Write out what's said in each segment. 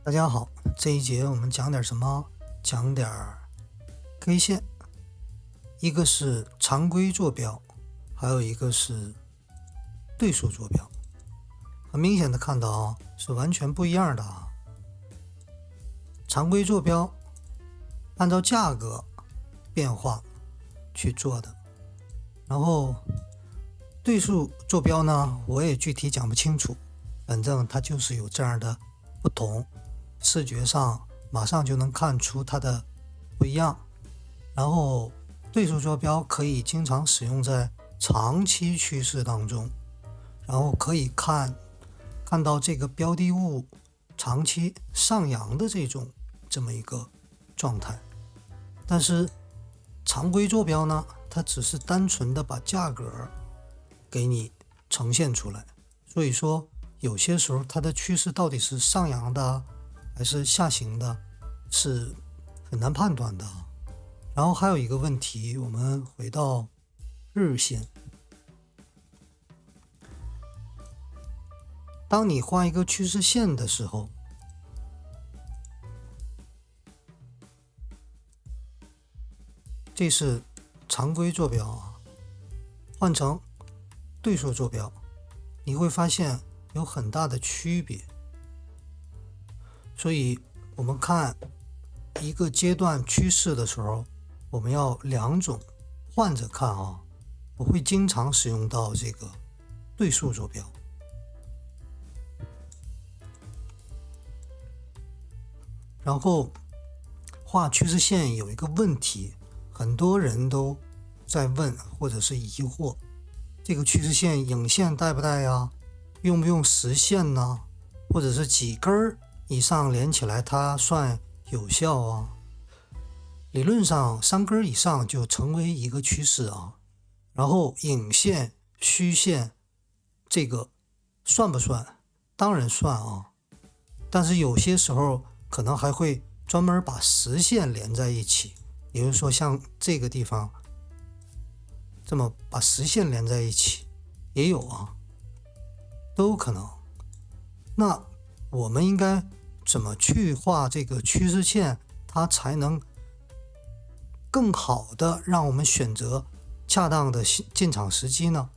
大家好，这一节我们讲点什么？讲点 K 线，一个是常规坐标，还有一个是对数坐标。很明显的看到是完全不一样的啊。常规坐标按照价格变化去做的，然后对数坐标呢，我也具体讲不清楚，反正它就是有这样的不同。视觉上马上就能看出它的不一样，然后对数坐标可以经常使用在长期趋势当中，然后可以看到这个标的物长期上扬的这么一个状态。但是常规坐标呢，它只是单纯的把价格给你呈现出来，所以说有些时候它的趋势到底是上扬的还是下行的，是很难判断的。然后还有一个问题，我们回到日线，当你画一个趋势线的时候，这是常规坐标啊，换成对数坐标，你会发现有很大的区别。所以我们看一个阶段趋势的时候，我们要两种换着看啊。我会经常使用到这个对数坐标。然后画趋势线有一个问题，很多人都在问或者是疑惑，这个趋势线影线带不带呀？用不用实线呢？或者是几根以上连起来它算有效啊？理论上3根以上就成为一个趋势啊。然后影线、虚线这个算不算？当然算啊。但是有些时候可能还会专门把实线连在一起，也就是说像这个地方这么把实线连在一起也有啊，都有可能。那我们应该怎么去画这个趋势线，它才能更好的让我们选择恰当的进场时机呢？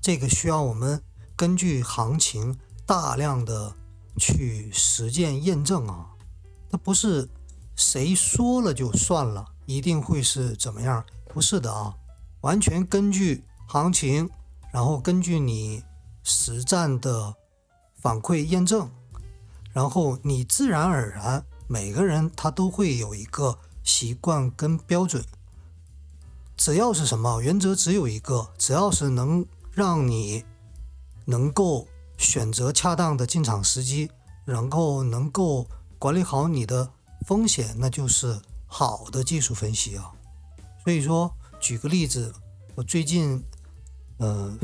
这个需要我们根据行情大量的去实践验证啊。它不是谁说了就算了，一定会是怎么样？不是的啊，完全根据行情，然后根据你实战的反馈验证，然后你自然而然，每个人他都会有一个习惯跟标准。只要是什么原则只有一个，只要是能让你能够选择恰当的进场时机，然后能够管理好你的风险，那就是好的技术分析啊。所以说举个例子，我最近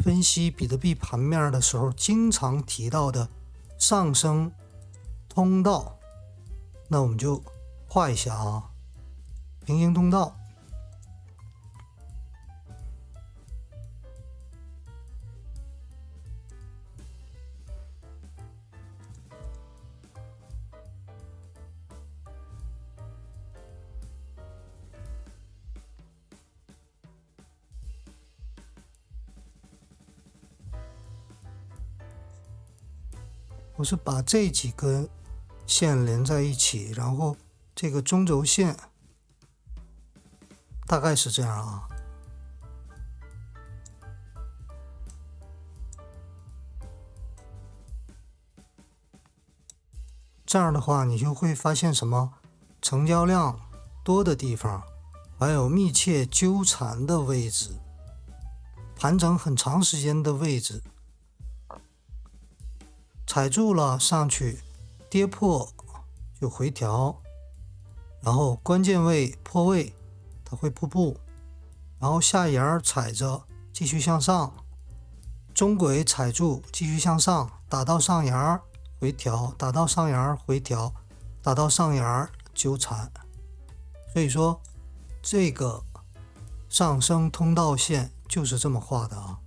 分析比特币盘面的时候经常提到的上升通道，那我们就画一下啊，平行通道。我是把这几根线连在一起，然后这个中轴线大概是这样啊。这样的话你就会发现什么？成交量多的地方，还有密切纠缠的位置，盘整很长时间的位置，踩住了上去，跌破就回调，然后关键位破位它会瀑布，然后下沿踩着继续向上，中轨踩住继续向上，打到上沿回调，打到上沿回调，打到上沿纠缠。所以说这个上升通道线就是这么画的啊。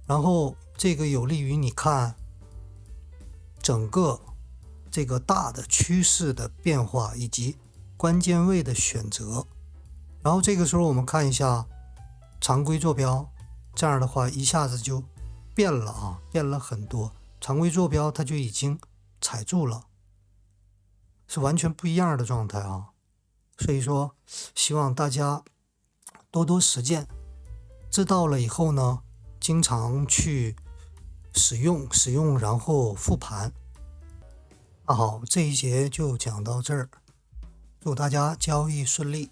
然后这个有利于你看整个这个大的趋势的变化以及关键位的选择。然后这个时候我们看一下常规坐标，这样的话一下子就变了啊，变了很多。常规坐标它就已经踩住了，是完全不一样的状态啊。所以说希望大家多多实践，知道了以后呢，经常去使用，然后复盘。那好，这一节就讲到这儿，祝大家交易顺利。